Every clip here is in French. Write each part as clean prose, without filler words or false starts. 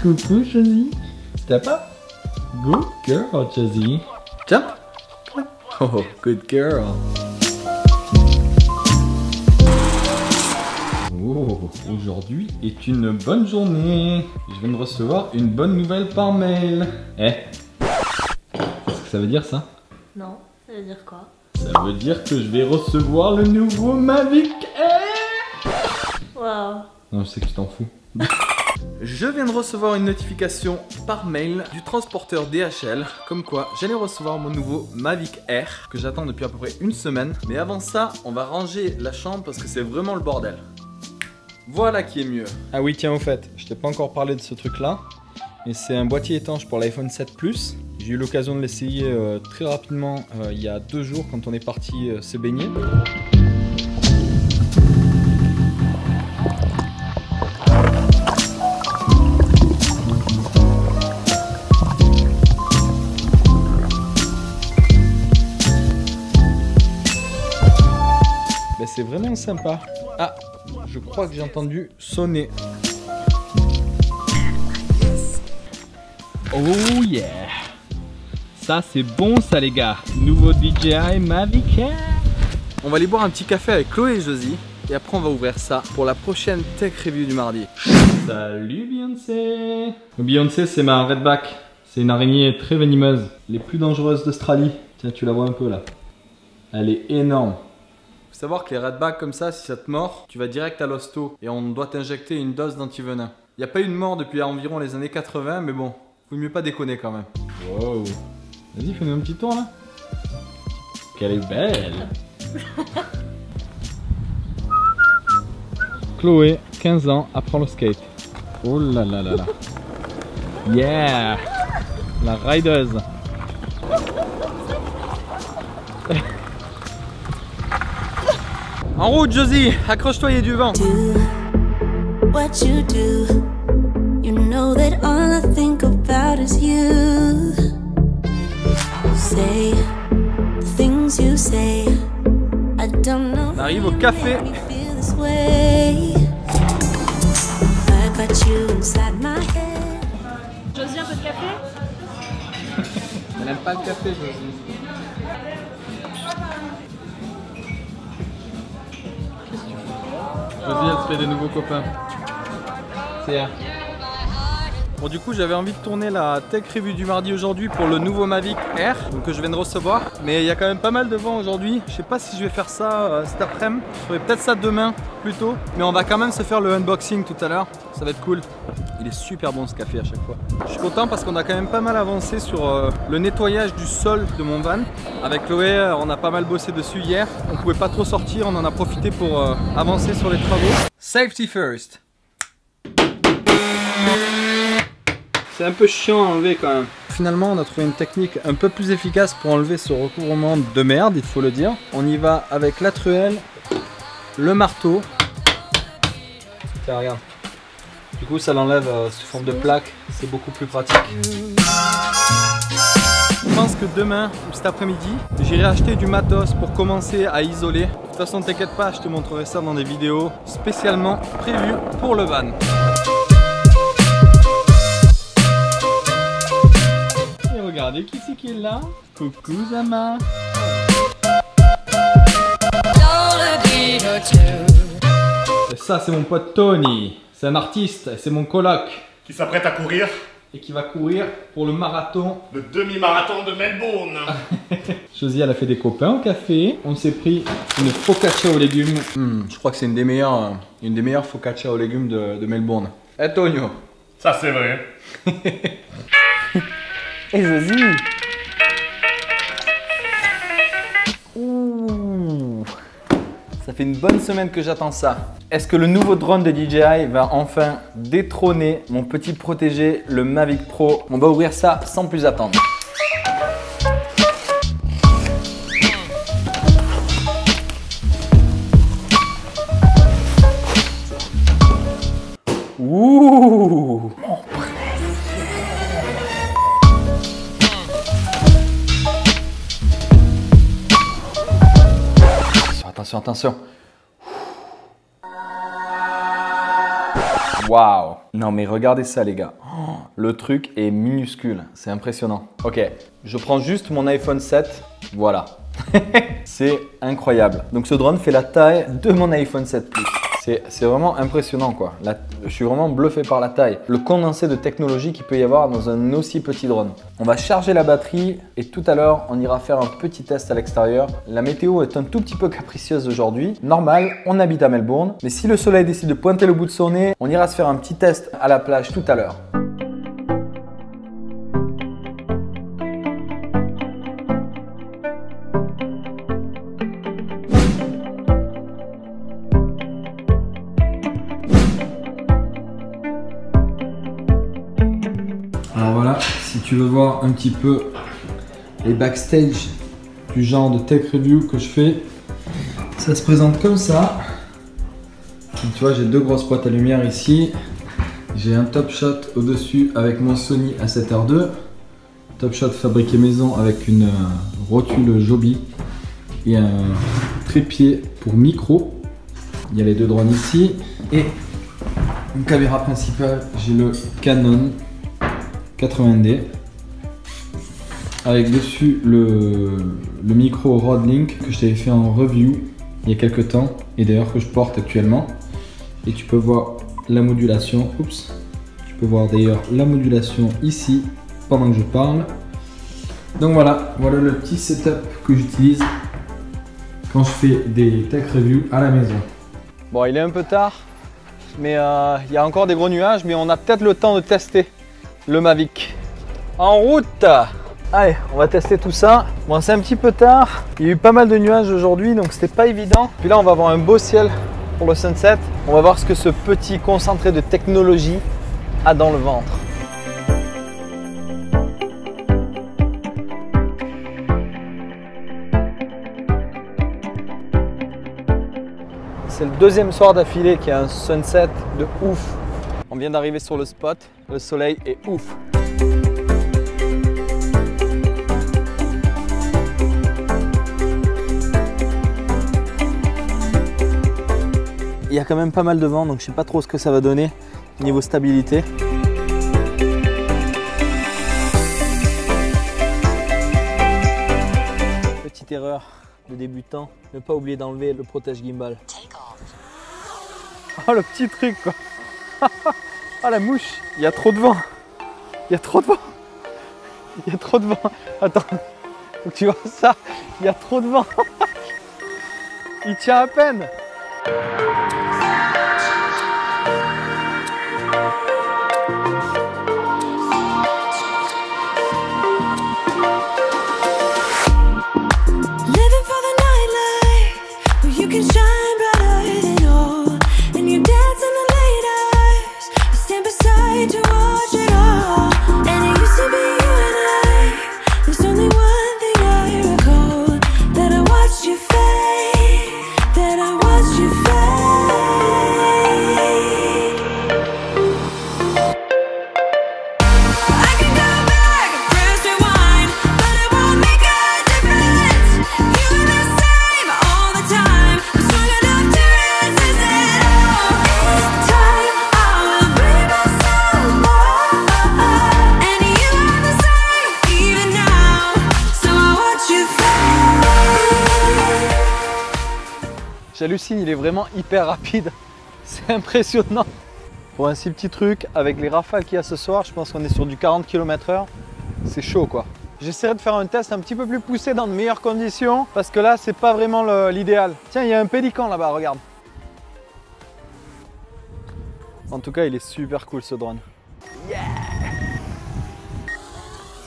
Coucou Josie. Step up. Good girl Josie. Jump. Oh, good girl. Oh, aujourd'hui est une bonne journée. Je viens de recevoir une bonne nouvelle par mail. Eh, qu'est-ce que ça veut dire ça? Non, ça veut dire quoi? Ça veut dire que je vais recevoir le nouveau Mavic Air. Waouh. Non, je sais que tu t'en fous. Je viens de recevoir une notification par mail du transporteur DHL comme quoi j'allais recevoir mon nouveau Mavic Air que j'attends depuis à peu près une semaine. Mais avant ça, on va ranger la chambre parce que c'est vraiment le bordel. Voilà qui est mieux. Ah oui, tiens, au fait, je t'ai pas encore parlé de ce truc là. Mais c'est un boîtier étanche pour l'iPhone 7 Plus. J'ai eu l'occasion de l'essayer très rapidement il y a 2 jours quand on est parti se baigner. Ben, c'est vraiment sympa. Ah, je crois que j'ai entendu sonner. Oh yeah! Ça c'est bon ça les gars. Nouveau DJI Mavic Air. On va aller boire un petit café avec Chloé et Josie. Et après on va ouvrir ça pour la prochaine tech review du mardi. Salut Beyoncé! Beyoncé c'est ma redback. C'est une araignée très venimeuse. Les plus dangereuses d'Australie. Tiens, tu la vois un peu là. Elle est énorme. Faut savoir que les redbacks comme ça, si ça te mord, tu vas direct à l'hosto et on doit t'injecter une dose d'antivenin. Il n'y a pas eu de mort depuis environ les années 80, mais bon, faut mieux pas déconner quand même. Wow. Vas-y, fais-nous un petit tour là. Qu'elle est belle. Chloé, 15 ans, apprend le skate. Oh là là là là. Yeah. La rideuse. En route Josie, accroche-toi, il y a du vent. What you do, you know that all I think about is you. Say the things you say. I don't know. On arrive au café. I got you inside my head. Josie, un peu de café? Elle n'aime pas le café Josie. Josie, elle se fait des nouveaux copains. C'est elle. Bon, du coup, j'avais envie de tourner la tech review du mardi aujourd'hui pour le nouveau Mavic Air donc, que je viens de recevoir. Mais il y a quand même pas mal de vent aujourd'hui. Je sais pas si je vais faire ça cet après-midi. Je ferai peut-être ça demain plutôt. Mais on va quand même se faire le unboxing tout à l'heure. Ça va être cool. Il est super bon ce café à chaque fois. Je suis content parce qu'on a quand même pas mal avancé sur le nettoyage du sol de mon van. Avec Chloé, on a pas mal bossé dessus hier. On pouvait pas trop sortir, on en a profité pour avancer sur les travaux. Safety first. C'est un peu chiant à enlever quand même. Finalement, on a trouvé une technique un peu plus efficace pour enlever ce recouvrement de merde, il faut le dire. On y va avec la truelle, le marteau. Tiens, regarde. Du coup, ça l'enlève sous forme de plaque. C'est beaucoup plus pratique. Je pense que demain ou cet après-midi, j'irai acheter du matos pour commencer à isoler. De toute façon, t'inquiète pas, je te montrerai ça dans des vidéos spécialement prévues pour le van. Et regardez qui c'est qui est là. Coucou Zama. Et ça, c'est mon pote Tony. C'est un artiste, c'est mon coloc. Qui s'apprête à courir Et qui va courir pour le marathon. le demi-marathon de Melbourne. Josie, elle a fait des copains au café. On s'est pris une focaccia aux légumes. Je crois que c'est une des meilleures focaccia aux légumes de Melbourne. Eh Tonio. Ça c'est vrai. Et Josie. Ouh. Ça fait une bonne semaine que j'attends ça. Est-ce que le nouveau drone de DJI va enfin détrôner mon petit protégé, le Mavic Pro? On va ouvrir ça sans plus attendre. Ouh! Attention, attention. Waouh! Non mais regardez ça les gars. Oh, le truc est minuscule, c'est impressionnant. Ok, je prends juste mon iPhone 7, voilà. C'est incroyable. Donc ce drone fait la taille de mon iPhone 7 Plus. C'est vraiment impressionnant quoi. Je suis vraiment bluffé par la taille. Le condensé de technologie qu'il peut y avoir dans un aussi petit drone. On va charger la batterie et tout à l'heure on ira faire un petit test à l'extérieur. La météo est un tout petit peu capricieuse aujourd'hui. Normal, on habite à Melbourne. Mais si le soleil décide de pointer le bout de son nez, on ira se faire un petit test à la plage tout à l'heure. Alors voilà, si tu veux voir un petit peu les backstage du genre de tech review que je fais, ça se présente comme ça. Donc, tu vois, j'ai deux grosses boîtes à lumière ici. J'ai un Top Shot au-dessus avec mon Sony A7R2. Top Shot fabriqué maison avec une rotule Joby et un trépied pour micro. Il y a les deux drones ici. Et une caméra principale, j'ai le Canon 80D avec dessus le micro Rode Link que je t'avais fait en review il y a quelques temps et d'ailleurs que je porte actuellement. Et tu peux voir la modulation, oups, tu peux voir d'ailleurs la modulation ici pendant que je parle. Donc voilà le petit setup que j'utilise quand je fais des tech reviews à la maison. Bon, il est un peu tard, mais il y a encore des gros nuages, mais on a peut-être le temps de tester le Mavic. En route! Allez, on va tester tout ça. Bon, c'est un petit peu tard. Il y a eu pas mal de nuages aujourd'hui, donc c'était pas évident. Puis là, on va avoir un beau ciel pour le sunset. On va voir ce que ce petit concentré de technologie a dans le ventre. C'est le deuxième soir d'affilée qu'il y a un sunset de ouf. On vient d'arriver sur le spot, le soleil est ouf. Il y a quand même pas mal de vent, donc je sais pas trop ce que ça va donner niveau stabilité. Petite erreur de débutant, ne pas oublier d'enlever le protège gimbal. Oh le petit truc quoi. Ah la mouche, il y a trop de vent. Il y a trop de vent. Il y a trop de vent. Attends, faut que tu vois ça. Il y a trop de vent. Il tient à peine. Living for the nightlife, where you can shine brighter than all, and you dance in the late hours. I stand beside to watch it all, and it used to be you and I. There's only one thing I recall, that I watched you fade, that I watched you fade. I can go back and press rewind, but it won't make a difference. You were the same all the time. I'm strong enough to resist it all. In time, I will bring myself more. And you are the same, even now. So I watch you fade. J'hallucine, il est vraiment hyper rapide. C'est impressionnant. Pour un si petit truc, avec les rafales qu'il y a ce soir, je pense qu'on est sur du 40 km/h. C'est chaud quoi. J'essaierai de faire un test un petit peu plus poussé dans de meilleures conditions parce que là, c'est pas vraiment l'idéal. Tiens, il y a un pélican là-bas, regarde. En tout cas, il est super cool ce drone. Yeah!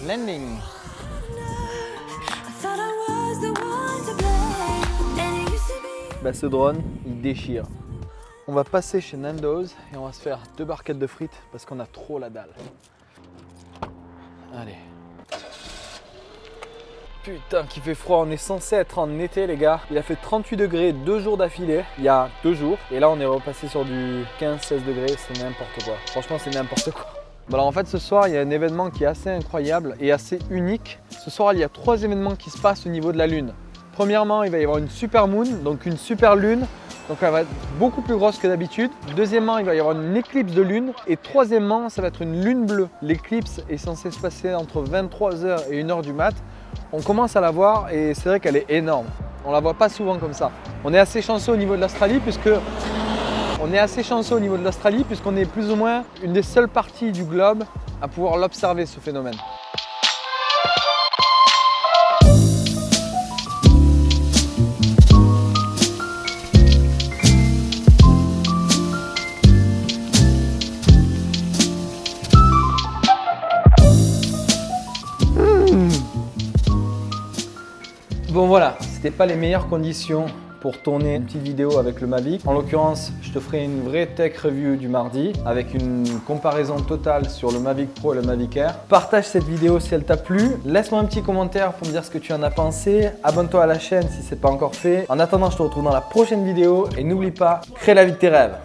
Landing. I thought I was the one to blame, and it used to be. Bah, ce drone, il déchire. On va passer chez Nando's et on va se faire 2 barquettes de frites parce qu'on a trop la dalle. Allez. Putain qu'il fait froid, on est censé être en été les gars. Il a fait 38 degrés 2 jours d'affilée, il y a 2 jours. Et là on est repassé sur du 15-16 degrés, c'est n'importe quoi. Franchement c'est n'importe quoi. Bon, alors en fait ce soir il y a un événement qui est assez incroyable et assez unique. Ce soir il y a 3 événements qui se passent au niveau de la lune. Premièrement il va y avoir une super moon, donc une super lune Donc elle va être beaucoup plus grosse que d'habitude. Deuxièmement, il va y avoir une éclipse de lune. Et troisièmement, ça va être une lune bleue. L'éclipse est censée se passer entre 23h et 1h du mat. On commence à la voir et c'est vrai qu'elle est énorme. On la voit pas souvent comme ça. On est assez chanceux au niveau de l'Australie puisqu'on est plus ou moins une des seules parties du globe à pouvoir l'observer, ce phénomène. Bon voilà, c'était pas les meilleures conditions pour tourner une petite vidéo avec le Mavic. En l'occurrence, je te ferai une vraie tech review du mardi avec une comparaison totale sur le Mavic Pro et le Mavic Air. Partage cette vidéo si elle t'a plu. Laisse-moi un petit commentaire pour me dire ce que tu en as pensé. Abonne-toi à la chaîne si ce n'est pas encore fait. En attendant, je te retrouve dans la prochaine vidéo et n'oublie pas, crée la vie de tes rêves.